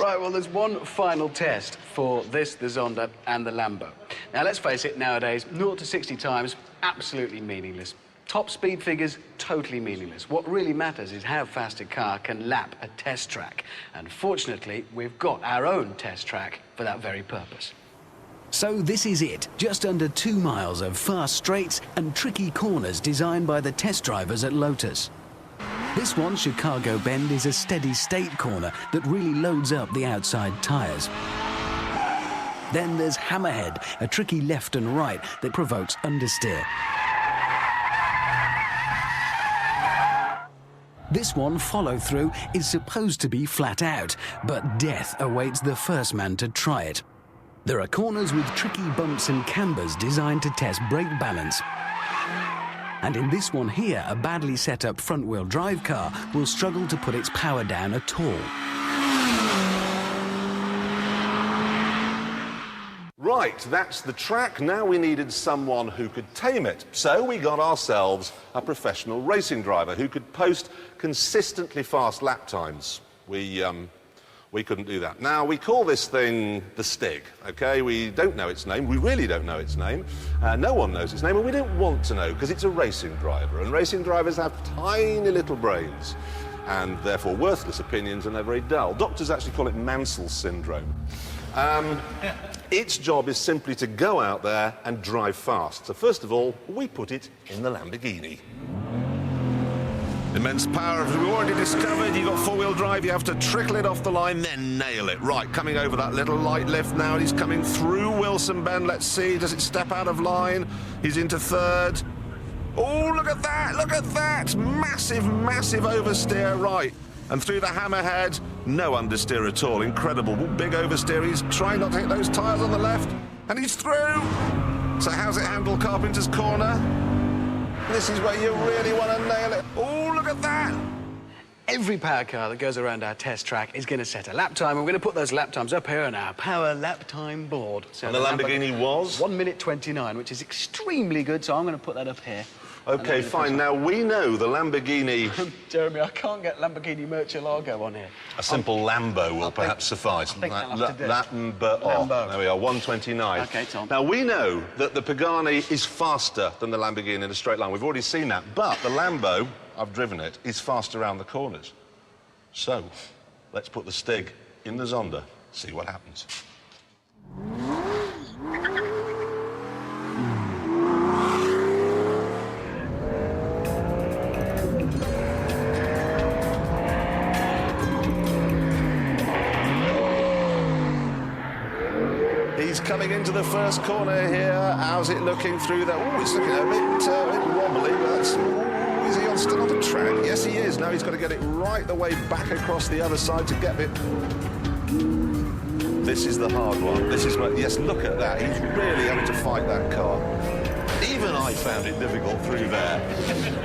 Right, well, there's one final test for this, the Zonda, and the Lambo. Now, let's face it, nowadays, 0 to 60 times, absolutely meaningless. Top speed figures, totally meaningless. What really matters is how fast a car can lap a test track. And fortunately, we've got our own test track for that very purpose. So this is it, just under 2 miles of fast straights and tricky corners designed by the test drivers at Lotus. This one, Chicago Bend, is a steady state corner that really loads up the outside tyres. Then there's Hammerhead, a tricky left and right that provokes understeer. This one, Follow Through, is supposed to be flat out, but death awaits the first man to try it. There are corners with tricky bumps and cambers designed to test brake balance. And in this one here, a badly set up front-wheel drive car will struggle to put its power down at all. Right, that's the track. Now we needed someone who could tame it. So we got ourselves a professional racing driver who could post consistently fast lap times. We couldn't do that. Now, we call this thing the Stig, OK? We don't know its name. We really don't know its name. No one knows its name, and we don't want to know, because it's a racing driver, and racing drivers have tiny little brains, and therefore worthless opinions, and they're very dull. Doctors actually call it Mansell's syndrome. Its job is simply to go out there and drive fast. So first of all, we put it in the Lamborghini. Immense power, as we've already discovered. You've got four-wheel drive, you have to trickle it off the line, then nail it. Right, coming over that little light lift now, and he's coming through Wilson Bend. Let's see, does it step out of line? He's into third. Oh, look at that, look at that! Massive, massive oversteer, right. And through the Hammerhead, no understeer at all. Incredible, big oversteer. He's trying not to hit those tyres on the left, and he's through. So how's it handle Carpenter's Corner? This is where you really want to nail it. Oh, look at that! Every power car that goes around our test track is going to set a lap time, and we're going to put those lap times up here on our power lap time board. So and the Lamborghini was? 1 minute 29, which is extremely good, so I'm going to put that up here. OK, fine. Now, we know the Lamborghini... Jeremy, I can't get Lamborghini Murciélago on here. A simple Lambo will perhaps suffice. Lambo. There we are, 129. OK, Tom. Now, we know that the Pagani is faster than the Lamborghini in a straight line. We've already seen that. But the Lambo, I've driven it, is fast around the corners. So, let's put the Stig in the Zonda, see what happens. He's coming into the first corner here. How's it looking through there? Oh, it's looking a bit wobbly, but is he still on the track? Yes, he is. Now he's got to get it right the way back across the other side to get it. This is the hard one. This is what, yes, look at that. He's really having to fight that car. Even I found it difficult through there.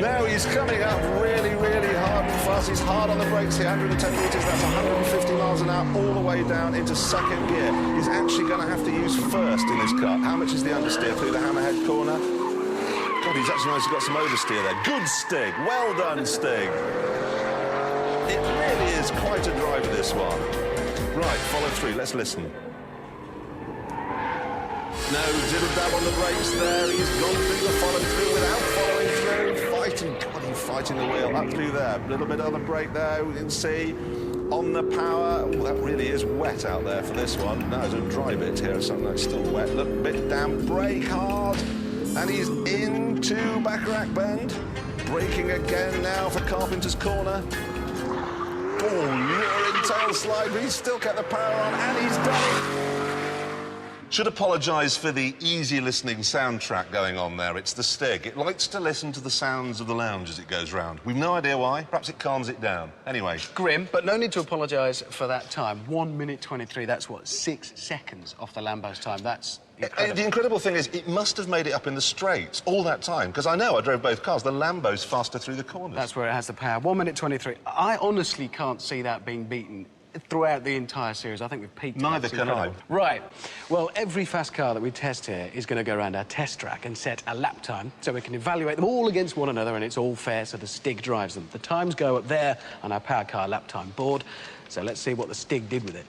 Now he's coming up really, really hard and fast. He's hard on the brakes here, 110 metres, that's 150 miles an hour, all the way down into second gear. He's actually going to have to use first in this car. How much is the understeer through the Hammerhead corner? God, he's actually got some oversteer there. Good Stig. Well done, Stig. It really is quite a driver, this one. Right, follow through. Let's listen. No, diddle dab on the brakes there. He's gone through the follow-through without following through. Fighting, God, he's fighting the wheel up through there. A little bit on the brake there, we can see. On the power. Oh, that really is wet out there for this one. No, there's a dry bit here, something that's still wet. Look, a bit damp, brake hard. And he's into Bacharach Bend. Braking again now for Carpenter's Corner. Oh, luring tail slide, but he's still kept the power on, and he's done it. Should apologise for the easy listening soundtrack going on there. It's the Stig. It likes to listen to the sounds of the lounge as it goes round. We've no idea why. Perhaps it calms it down. Anyway. Grim, but no need to apologise for that time. 1 minute 23, that's what, 6 seconds off the Lambo's time. That's incredible. The incredible thing is, it must have made it up in the straights all that time, because I know I drove both cars. The Lambo's faster through the corners. That's where it has the power. 1 minute 23. I honestly can't see that being beaten throughout the entire series. I think we've peaked. Neither can I. Right. Well, every fast car that we test here is going to go around our test track and set a lap time so we can evaluate them all against one another, and it's all fair, so the Stig drives them. The times go up there on our power car lap time board, so let's see what the Stig did with it.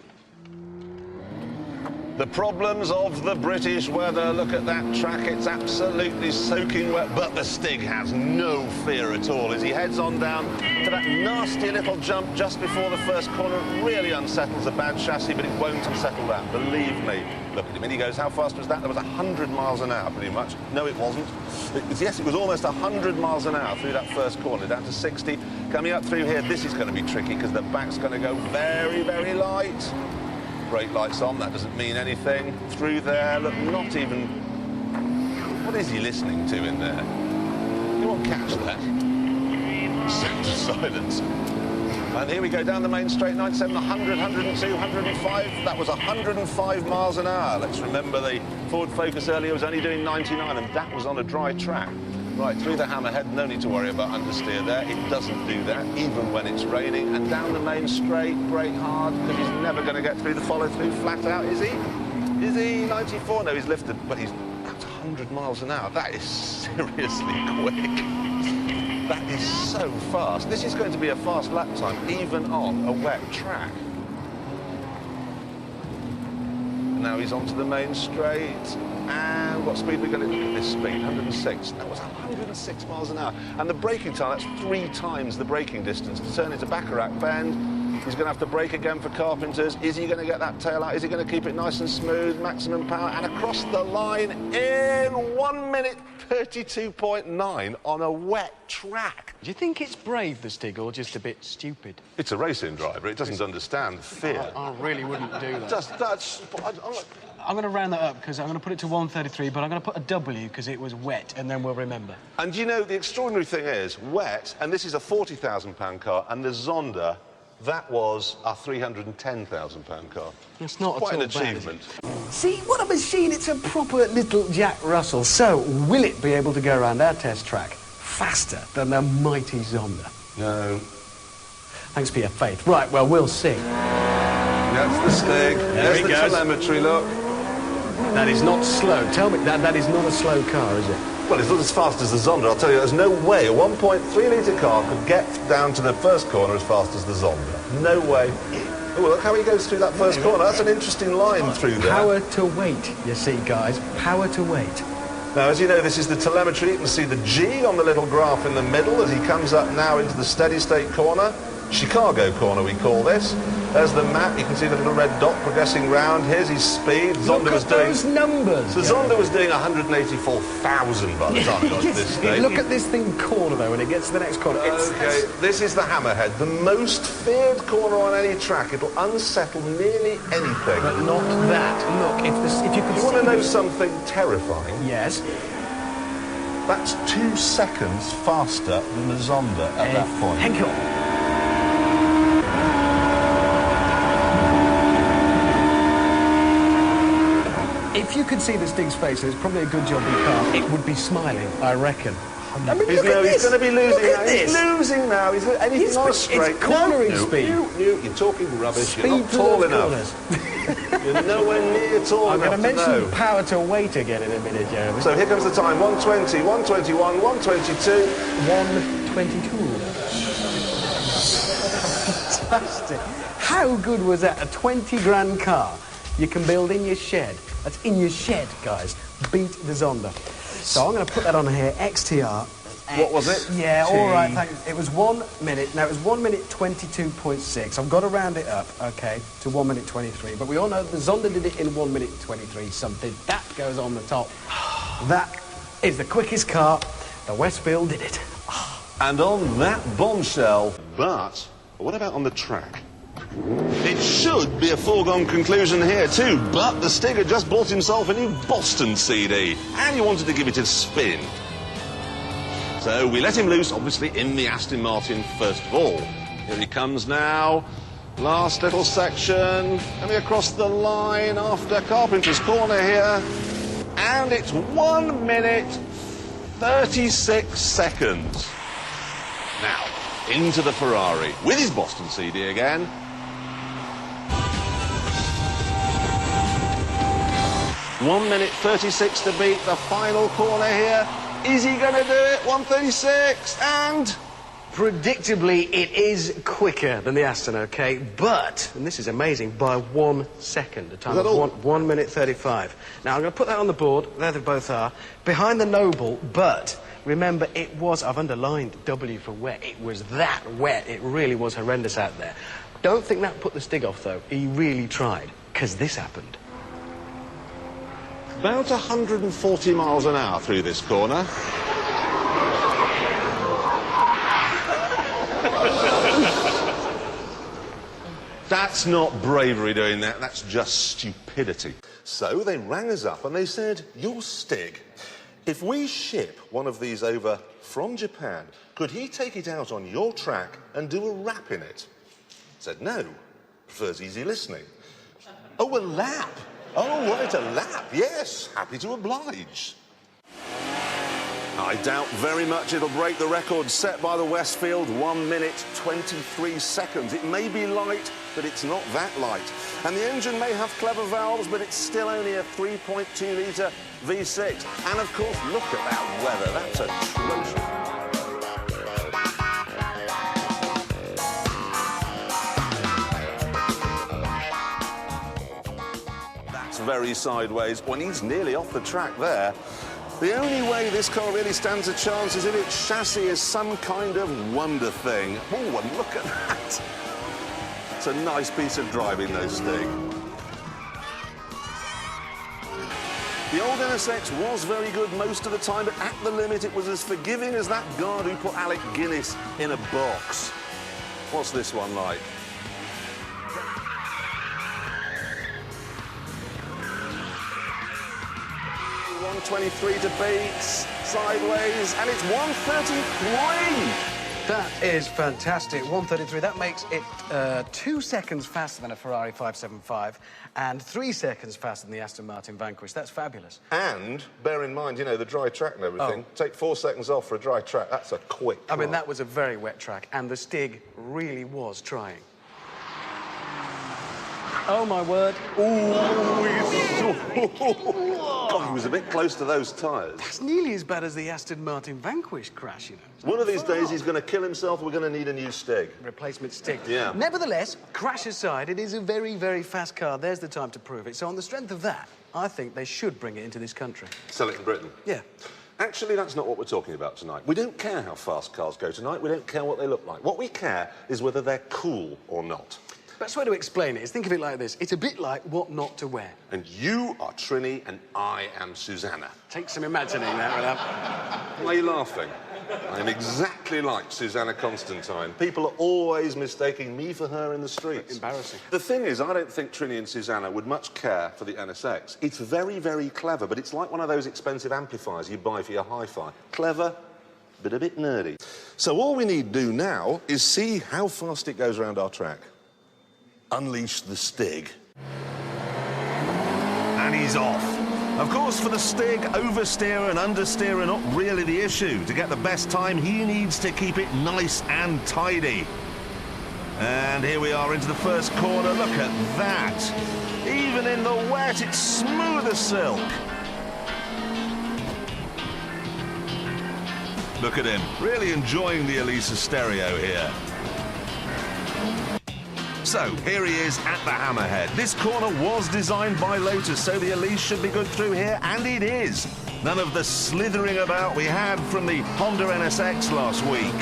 The problems of the British weather. Look at that track, it's absolutely soaking wet, but the Stig has no fear at all as he heads on down to that nasty little jump just before the first corner. It really unsettles a bad chassis, but it won't unsettle that, believe me. Look at him, and he goes, how fast was that? That was 100 miles an hour, pretty much. No, it wasn't. Yes, it was almost 100 miles an hour through that first corner, down to 60. Coming up through here, this is going to be tricky because the back's going to go very, very light. Brake lights on, that doesn't mean anything. Through there, look, not even... What is he listening to in there? You won't catch that. Sound of silence. And here we go down the main straight, 97, 100, 102, 105. That was 105 miles an hour. Let's remember the Ford Focus earlier was only doing 99, and that was on a dry track. Right, through the hammerhead, no need to worry about understeer there. It doesn't do that, even when it's raining. And down the main straight, brake hard, because he's never going to get through the follow-through flat out, is he? Is he? 94? No, he's lifted, but he's at 100 miles an hour. That is seriously quick. That is so fast. This is going to be a fast lap time, even on a wet track. Now he's onto the main straight. And what speed are we going to do at this speed? 106. That was 106 miles an hour. And the braking time, that's 3 times the braking distance. To turn into Bacharach Bend, he's going to have to brake again for Carpenters. Is he going to get that tail out? Is he going to keep it nice and smooth, maximum power? And across the line in 1 minute 32.9 on a wet track. Do you think it's brave, the Stig, or just a bit stupid? It's a racing driver. It doesn't understand fear. I really wouldn't do that. I'm going to round that up because I'm going to put it to 133, but I'm going to put a W because it was wet, and then we'll remember. And you know, the extraordinary thing is, wet, and this is a £40,000 car, and the Zonda, that was a £310,000 car. It's not quite at all an achievement. See, what a machine. It's a proper little Jack Russell. So, will it be able to go around our test track faster than the mighty Zonda? No. Thanks for your faith. Right, well, we'll see. That's the Stig. There's the telemetry, look. That is not slow. Tell me, that is not a slow car, is it? Well, it's not as fast as the Zonda. I'll tell you, there's no way a 1.3-litre car could get down to the first corner as fast as the Zonda. No way. Oh, look how he goes through that first corner. That's an interesting line through there. Power to weight, you see, guys. Power to weight. Now, as you know, this is the telemetry. You can see the G on the little graph in the middle as he comes up now into the steady-state corner. Chicago corner, we call this. There's the map. You can see the little red dot progressing round. Here's his speed. Look at those numbers. The Zonda was doing 184,000 by the time it got to this stage. Look at this thing corner, though, when it gets to the next corner. OK, this is the hammerhead, the most feared corner on any track. It'll unsettle nearly anything. But not that. Look, if you could want to know something terrifying? Yes. That's 2 seconds faster than the Zonda at that point. Hang on. If you could see the Stig's face, it's probably a good job in car. It would be smiling, I reckon. I mean, he's going to be losing now. He's losing now. He's anything on a straight. It's cornering speed. You're talking rubbish. Speed You're not tall enough. You're nowhere near tall enough. I'm going to mention know. Power to weight again in a minute, Jeremy. So here comes the time: 120, 121, 122, 122. Fantastic. How good was that? A 20 grand car you can build in your shed. That's in your shed, guys. Beat the Zonda. So I'm going to put that on here, XTR. What was it? Yeah, all right, thanks. It was 1 minute. Now, it was 1 minute 22.6. I've got to round it up, OK, to 1 minute 23. But we all know the Zonda did it in 1 minute 23 something. That goes on the top. That is the quickest car. The Westfield did it. And on that bombshell, but what about on the track? It should be a foregone conclusion here too, but the Stig had just bought himself a new Boston CD, and he wanted to give it a spin. So we let him loose, obviously, in the Aston Martin first of all. Here he comes now, last little section, coming across the line after Carpenter's corner here, and it's 1 minute 36 seconds. Now, into the Ferrari, with his Boston CD again. One minute 36 to beat the final corner here. Is he going to do it? 136 and Predictably, it is quicker than the Aston, OK? But, and this is amazing, by 1 second, a time of 1 minute 35. Now, I'm going to put that on the board. There they both are. Behind the Noble, but remember, it was, I've underlined W for wet. It was that wet. It really was horrendous out there. Don't think that put the Stig off, though. He really tried, because this happened. About 140 miles an hour through this corner. That's not bravery doing that, that's just stupidity. So they rang us up and they said, "Your Stig, if we ship one of these over from Japan, could he take it out on your track and do a rap in it?" I said, "No, prefers easy listening." "Oh, a lap? Oh, right, a lap, yes, happy to oblige." I doubt very much it'll break the record set by the Westfield, 1 minute 23 seconds. It may be light, but it's not that light. And the engine may have clever valves, but it's still only a 3.2-litre V6. And of course, look at that weather, that's atrocious. That's very sideways when he's nearly off the track there. The only way this car really stands a chance is if its chassis is some kind of wonder thing. Oh, and look at that. It's a nice piece of driving, though, Stig. The old NSX was very good most of the time, but at the limit it was as forgiving as that guard who put Alec Guinness in a box. What's this one like? 123 to beat, sideways, and it's 133! That is fantastic. 133. That makes it 2 seconds faster than a Ferrari 575 and 3 seconds faster than the Aston Martin Vanquish. That's fabulous. And bear in mind, you know, the dry track and everything. Oh. Take 4 seconds off for a dry track. That's a quick car. I mean, that was a very wet track, and the Stig really was trying. Oh, my word. God, he was a bit close to those tyres. That's nearly as bad as the Aston Martin Vanquish crash, you know. One of these days he's going to kill himself. We're going to need a new Stig. Replacement Stig. Yeah. Nevertheless, crash aside, it is a very, very fast car. There's the time to prove it. So on the strength of that, I think they should bring it into this country. Sell it in Britain? Yeah. Actually, that's not what we're talking about tonight. We don't care how fast cars go tonight. We don't care what they look like. What we care is whether they're cool or not. Best way to explain it is think of it like this. It's a bit like what not to wear. And you are Trini and I am Susanna. Take some imagining that, William. Why are you laughing? I am exactly like Susanna Constantine. People are always mistaking me for her in the streets. Embarrassing. The thing is, I don't think Trini and Susanna would much care for the NSX. It's very, very clever, but it's like one of those expensive amplifiers you buy for your hi-fi. Clever, but a bit nerdy. So all we need to do now is see how fast it goes around our track. Unleash the Stig. And he's off. Of course, for the Stig, oversteer and understeer are not really the issue. To get the best time, he needs to keep it nice and tidy. And here we are into the first corner. Look at that. Even in the wet, it's smooth as silk. Look at him, really enjoying the Elise stereo here. So, here he is at the hammerhead. This corner was designed by Lotus, so the Elise should be good through here, and it is. None of the slithering about we had from the Honda NSX last week.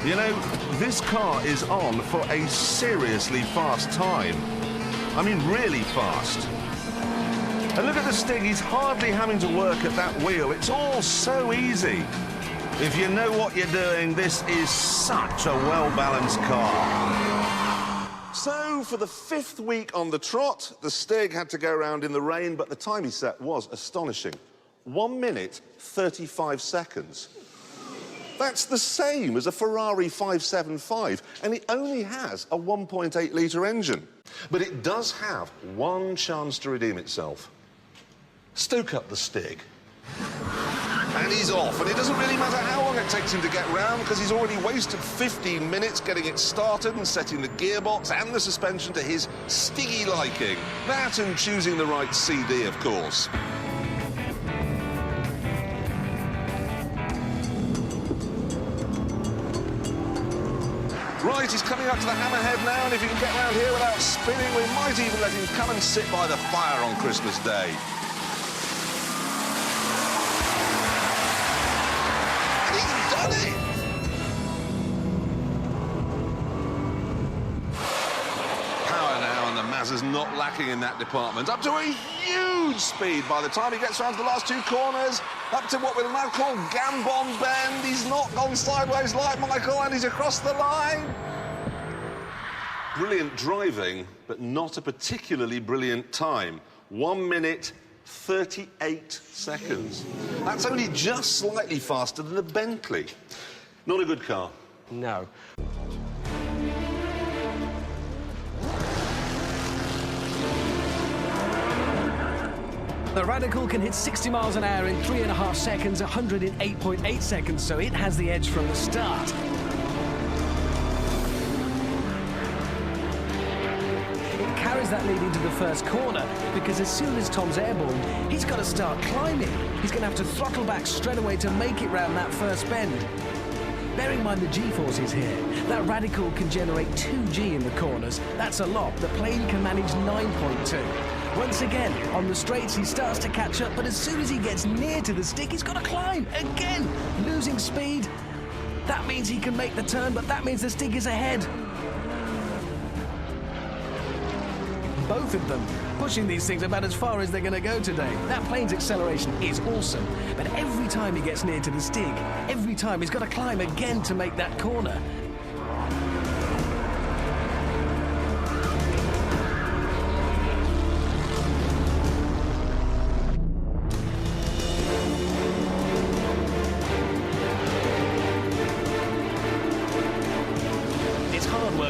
You know, this car is on for a seriously fast time. I mean, really fast. And look at the Stig, he's hardly having to work at that wheel. It's all so easy. If you know what you're doing, this is such a well-balanced car. So, for the 5th week on the trot, the Stig had to go around in the rain, but the time he set was astonishing. 1 minute, 35 seconds. That's the same as a Ferrari 575, and it only has a 1.8-litre engine. But it does have one chance to redeem itself. Stoke up the Stig. And he's off, and it doesn't really matter how long it takes him to get round, because he's already wasted 15 minutes getting it started and setting the gearbox and the suspension to his stiggy liking. That and choosing the right CD, of course. Right, he's coming up to the hammerhead now, and if he can get round here without spinning, we might even let him come and sit by the fire on Christmas Day. And he's done it! Power now, and the Mazda's not lacking in that department. Up to a huge speed by the time he gets around to the last two corners. Up to what we'll now call Gambon Bend. He's not gone sideways like Michael, and he's across the line. Brilliant driving, but not a particularly brilliant time. 1 minute, 38 seconds. That's only just slightly faster than a Bentley. Not a good car. No. The Radical can hit 60 miles an hour in 3.5 seconds, 108.8 seconds, so it has the edge from the start. It carries that lead into the first corner, because as soon as Tom's airborne, he's got to start climbing. He's going to have to throttle back straight away to make it round that first bend. Bearing in mind the G-forces here, that Radical can generate 2G in the corners. That's a lot. The plane can manage 9.2. Once again, on the straights, he starts to catch up, but as soon as he gets near to the stick, he's got to climb. Again, losing speed. That means he can make the turn, but that means the stick is ahead. Both of them pushing these things about as far as they're going to go today. That plane's acceleration is awesome, but every time he gets near to the stick, every time he's got to climb again to make that corner.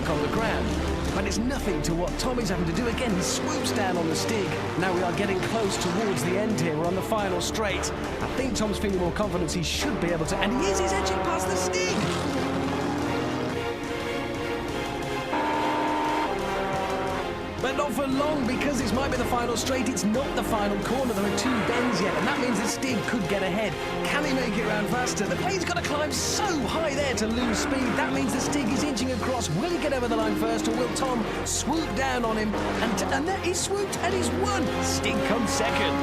On the ground, but it's nothing to what Tommy's having to do again. He swoops down on the stick. Now we are getting close towards the end here. We're on the final straight. I think Tom's feeling more confidence. He should be able to, and he is. He's edging past the stick. But not for long, because this might be the final straight. It's not the final corner. There are 2 bends yet, and that means the stick could get ahead. Can he make it round faster? The plane's got to climb so high there to lose speed. That means the stick is inching across. Will he get over the line first, or will Tom swoop down on him? And there he swooped, and he's won. Stick comes second.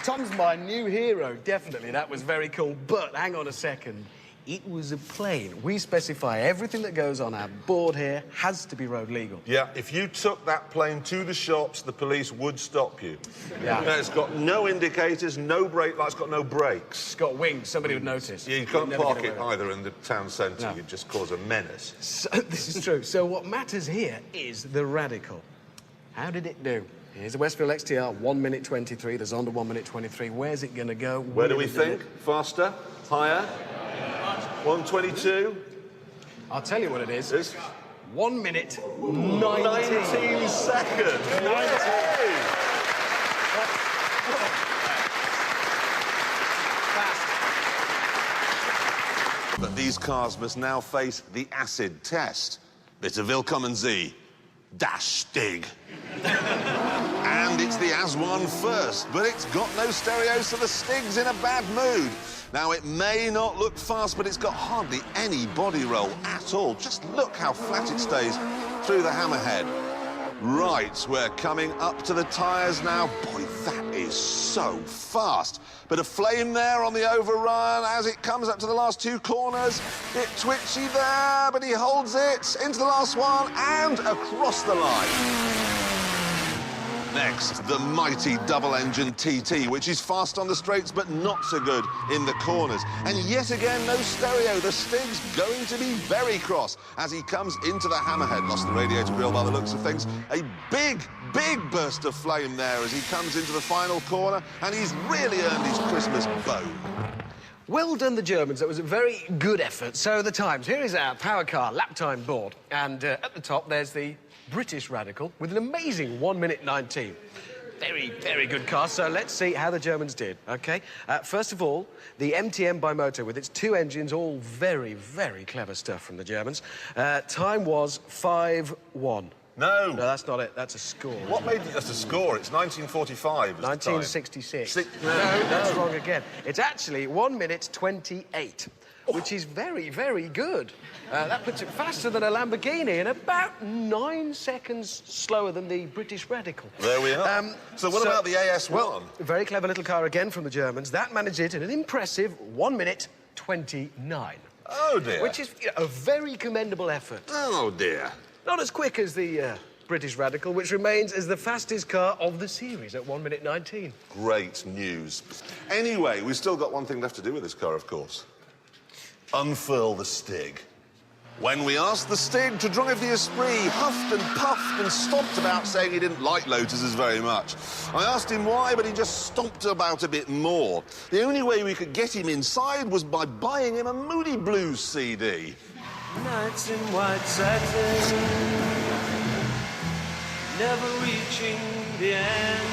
Tom's my new hero, definitely. That was very cool. But hang on a second. It was a plane. We specify everything that goes on our board here has to be road legal. Yeah, if you took that plane to the shops, the police would stop you. Yeah. It's got no indicators, no brake lights, got no brakes. It's got wings. Somebody would notice. Yeah, you can't park it either in the town centre. No. You'd just cause a menace. So, this is true. So what matters here is the Radical. How did it do? Here's the Westfield XTR, 1 minute 23. The Zonda, 1 minute 23. Where's it going to go? Where do we think? Faster? Higher? 122? I'll tell you what it is. 1 minute 19 seconds. 19. But these cars must now face the acid test. Bitte willkommen Sie, das Stig. And it's the AS1 first, but it's got no stereo, so the Stig's in a bad mood. Now, it may not look fast, but it's got hardly any body roll at all. Just look how flat it stays through the hammerhead. Right, we're coming up to the tyres now. Boy, that is so fast. Bit of flame there on the overrun as it comes up to the last 2 corners. Bit twitchy there, but he holds it into the last one and across the line. Next, the mighty double-engine TT, which is fast on the straights but not so good in the corners. And yet again, no stereo. The Stig's going to be very cross as he comes into the hammerhead. Lost the radiator grille by the looks of things. A big burst of flame there as he comes into the final corner, and he's really earned his Christmas bone. Well done, the Germans. That was a very good effort. So, the times. Here is our power car lap time board. And at the top, there's the British Radical with an amazing 1 minute 19. Very, very good car. So, let's see how the Germans did, OK? First of all, the MTM Bimoto with its 2 engines, all very, very clever stuff from the Germans. Time was 5-1. No. No, that's not it. That's a score. What made it just a score? It's 1945. 1966. No, That's wrong again. It's actually 1 minute 28, which is very, very good. That puts it faster than a Lamborghini and about 9 seconds slower than the British Radical. There we are. So what about the AS1? Well, very clever little car again from the Germans. That managed it in an impressive 1 minute 29. Oh, dear. Which is a very commendable effort. Oh, dear. Not as quick as the British Radical, which remains as the fastest car of the series at 1 minute 19. Great news. Anyway, we've still got one thing left to do with this car, of course. Unfurl the Stig. When we asked the Stig to drive the Esprit, huffed and puffed and stomped about saying he didn't like Lotuses very much. I asked him why, but he just stomped about a bit more. The only way we could get him inside was by buying him a Moody Blues CD. Nights in white satin, never reaching the end.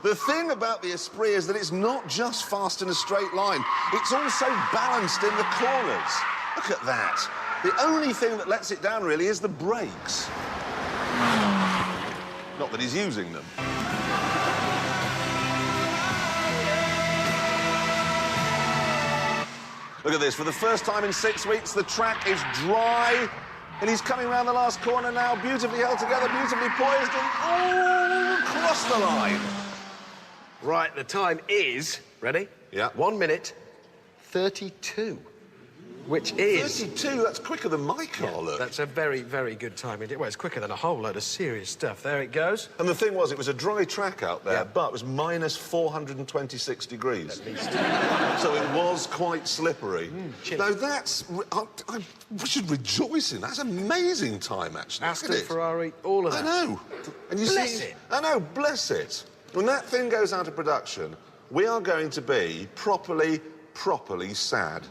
The thing about the Esprit is that it's not just fast in a straight line, it's also balanced in the corners. Look at that. The only thing that lets it down, really, is the brakes. Not that he's using them. Look at this. For the first time in 6 weeks, the track is dry. And he's coming round the last corner now, beautifully held together, beautifully poised, and all across the line. Right, the time is... Ready? Yeah. 1 minute 32, which is... 32, that's quicker than my car, look. That's a very, very good time. Well, it's quicker than a whole load of serious stuff. There it goes. And the thing was, it was a dry track out there, Yeah. but it was minus 426 degrees. At least. So it was quite slippery. chilly. No, that's... we should rejoice in. That's amazing time, actually. Aston, Look at it. Ferrari, all of I that. know. And you Bless see... it. I know, bless it. When that thing goes out of production, we are going to be properly sad.